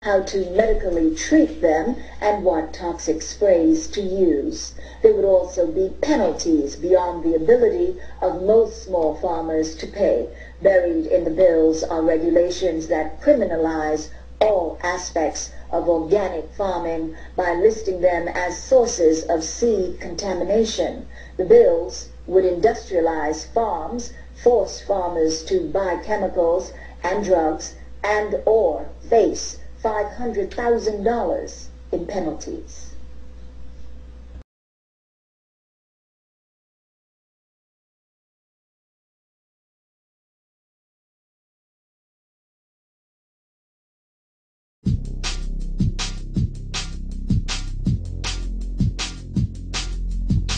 how to medically treat them, and what toxic sprays to use. There would also be penalties beyond the ability of most small farmers to pay. Buried in the bills are regulations that criminalize all aspects of organic farming by listing them as sources of seed contamination. The bills would industrialize farms, force farmers to buy chemicals and drugs, and or face $500,000 in penalties.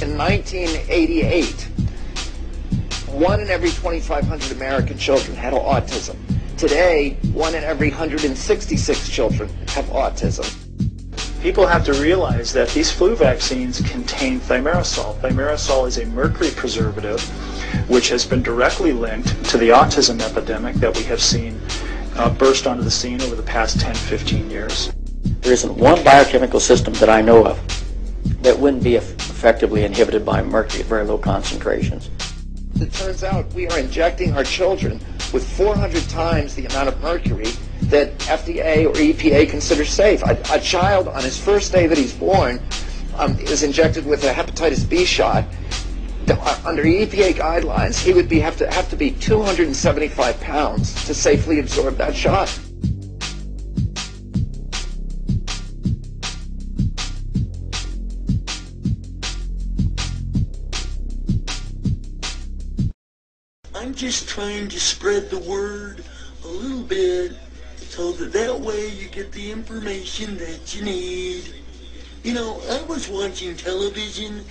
In 1988, 1 in every 2,500 American children had autism. Today, 1 in every 166 children have autism. People have to realize that these flu vaccines contain thimerosal. Thimerosal is a mercury preservative which has been directly linked to the autism epidemic that we have seen burst onto the scene over the past 10-15 years. There isn't one biochemical system that I know of that wouldn't be effectively inhibited by mercury at very low concentrations. It turns out we are injecting our children with 400 times the amount of mercury that FDA or EPA considers safe. A child on his first day that he's born is injected with a hepatitis B shot. Under EPA guidelines, he would have to be 275 pounds to safely absorb that shot. I'm just trying to spread the word a little bit so that way you get the information that you need. You know, I was watching television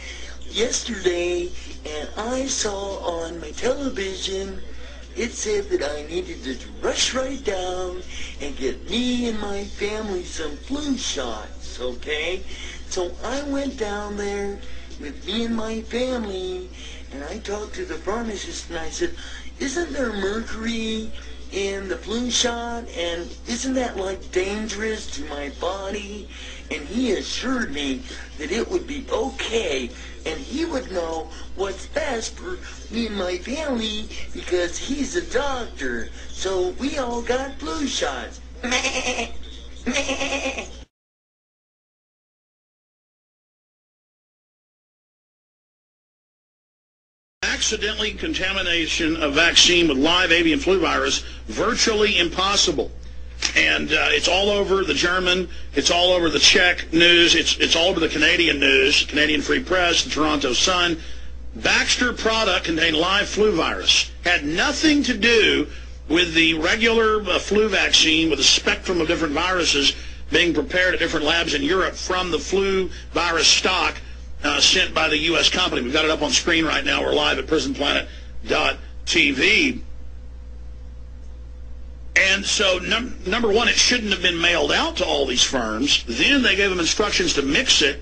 yesterday and I saw on my television it said that I needed to rush right down and get me and my family some flu shots, okay? So I went down there with me and my family and I talked to the pharmacist and I said, isn't there mercury in the flu shot, and isn't that like dangerous to my body? And he assured me that it would be okay and he would know what's best for me and my family because he's a doctor. So we all got flu shots. Accidentally contamination of vaccine with live avian flu virus, virtually impossible. And it's all over the German, it's all over the Czech news, it's all over the Canadian news, Canadian Free Press, the Toronto Sun. Baxter product contained live flu virus. Had nothing to do with the regular flu vaccine with a spectrum of different viruses being prepared at different labs in Europe from the flu virus stock sent by the U.S. company. We've got it up on screen right now. We're live at prisonplanet.tv. And so, number one, it shouldn't have been mailed out to all these firms. Then they gave them instructions to mix it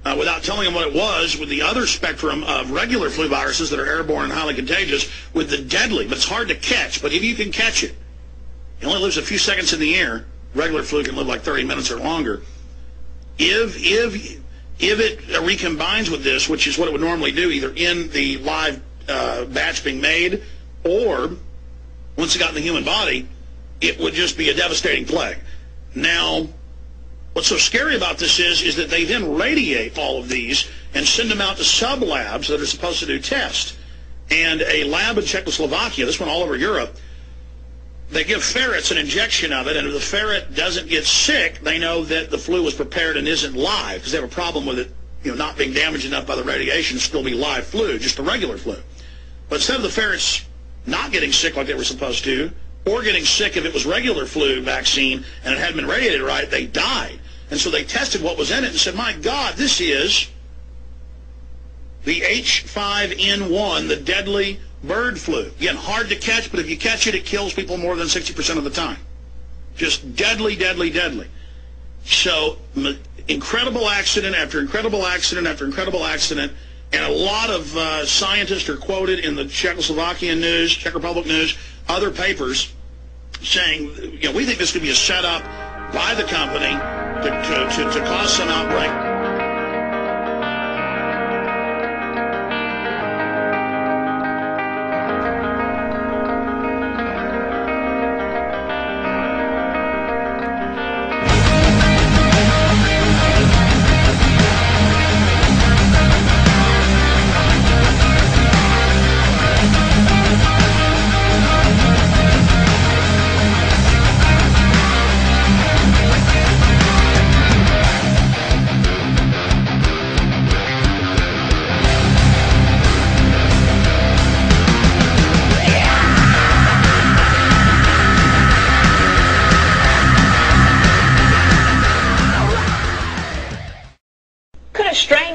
without telling them what it was with the other spectrum of regular flu viruses that are airborne and highly contagious with the deadly. But it's hard to catch. But if you can catch it, it only lives a few seconds in the air. Regular flu can live like 30 minutes or longer. If it recombines with this, which is what it would normally do, either in the live batch being made or once it got in the human body, it would just be a devastating plague. Now, what's so scary about this is that they then radiate all of these and send them out to sub-labs that are supposed to do tests. And a lab in Czechoslovakia, this one all over Europe, they give ferrets an injection of it, and if the ferret doesn't get sick, they know that the flu was prepared and isn't live, because they have a problem with it, not being damaged enough by the radiation to still be live flu, just a regular flu. But instead of the ferrets not getting sick like they were supposed to, or getting sick if it was regular flu vaccine and it hadn't been radiated right, they died. And so they tested what was in it and said, my God, this is the H5N1, the deadly bird flu. Again, hard to catch, but if you catch it, it kills people more than 60% of the time. Just deadly, deadly, deadly. So, incredible accident after incredible accident after incredible accident, and a lot of scientists are quoted in the Czechoslovakian news, Czech Republic news, other papers, saying, we think this could be a setup by the company to cause some outbreak.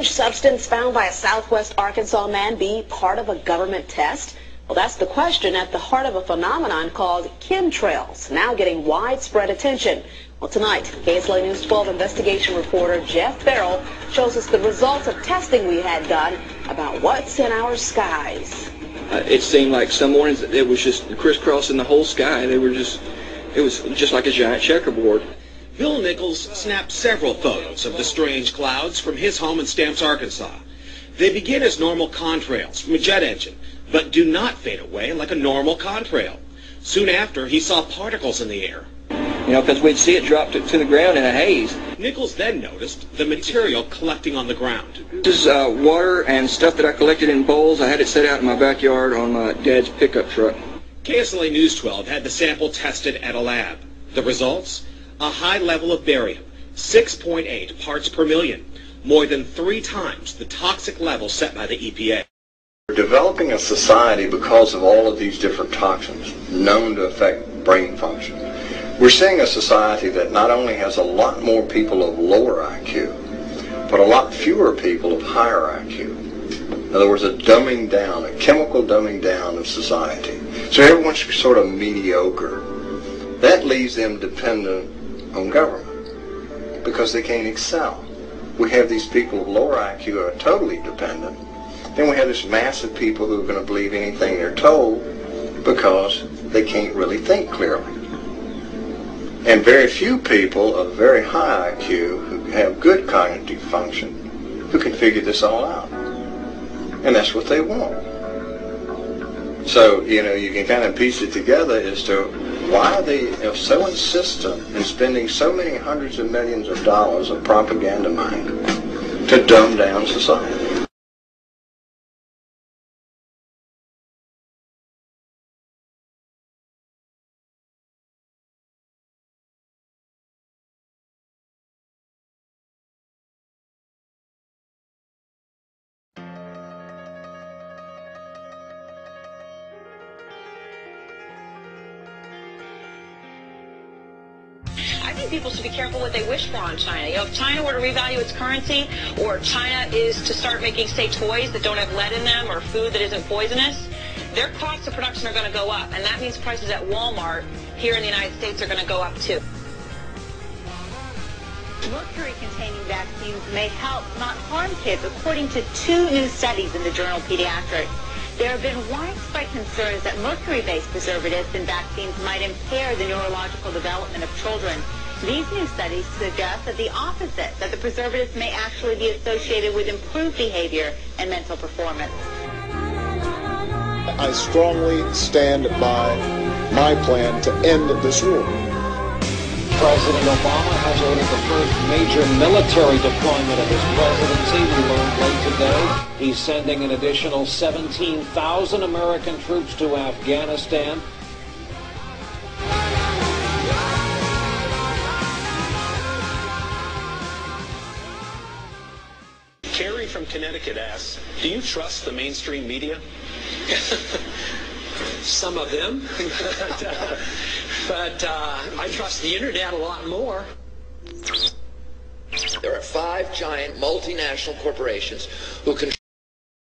Substance found by a Southwest Arkansas man be part of a government test? Well, that's the question at the heart of a phenomenon called chemtrails, now getting widespread attention. Well, tonight, KSLA News 12 investigation reporter Jeff Farrell shows us the results of testing we had done about what's in our skies. It seemed like some mornings it was just crisscrossing the whole sky. It was just like a giant checkerboard. Bill Nichols snapped several photos of the strange clouds from his home in Stamps, Arkansas. They begin as normal contrails from a jet engine, but do not fade away like a normal contrail. Soon after, he saw particles in the air. You know, because we'd see it drop to the ground in a haze. Nichols then noticed the material collecting on the ground. This is water and stuff that I collected in bowls. I had it set out in my backyard on my dad's pickup truck. KSLA News 12 had the sample tested at a lab. The results? A high level of barium, 6.8 parts per million, more than 3 times the toxic level set by the EPA. We're developing a society because of all of these different toxins known to affect brain function. We're seeing a society that not only has a lot more people of lower IQ, but a lot fewer people of higher IQ. In other words, a dumbing down, a chemical dumbing down of society. So everyone's sort of mediocre. That leaves them dependent on government because they can't excel. We have these people of lower IQ who are totally dependent. Then we have this mass of people who are going to believe anything they're told because they can't really think clearly. And very few people of very high IQ who have good cognitive function who can figure this all out. And that's what they want. So, you know, you can kind of piece it together as to why they are so insistent in spending so many hundreds of millions of dollars of propaganda money to dumb down society. I think people should be careful what they wish for on China. You know, if China were to revalue its currency, or China is to start making, say, toys that don't have lead in them or food that isn't poisonous, their costs of production are going to go up. And that means prices at Walmart here in the United States are going to go up, too. Mercury-containing vaccines may help, not harm kids, according to 2 new studies in the journal Pediatrics. There have been widespread concerns that mercury-based preservatives in vaccines might impair the neurological development of children. These new studies suggest that the opposite, that the preservatives may actually be associated with improved behavior and mental performance. I strongly stand by my plan to end this war. President Obama has ordered the first major military deployment of his presidency. We learned late today he's sending an additional 17,000 American troops to Afghanistan. Carrie from Connecticut asks, do you trust the mainstream media? Some of them. But I trust the internet a lot more. There are 5 giant multinational corporations who control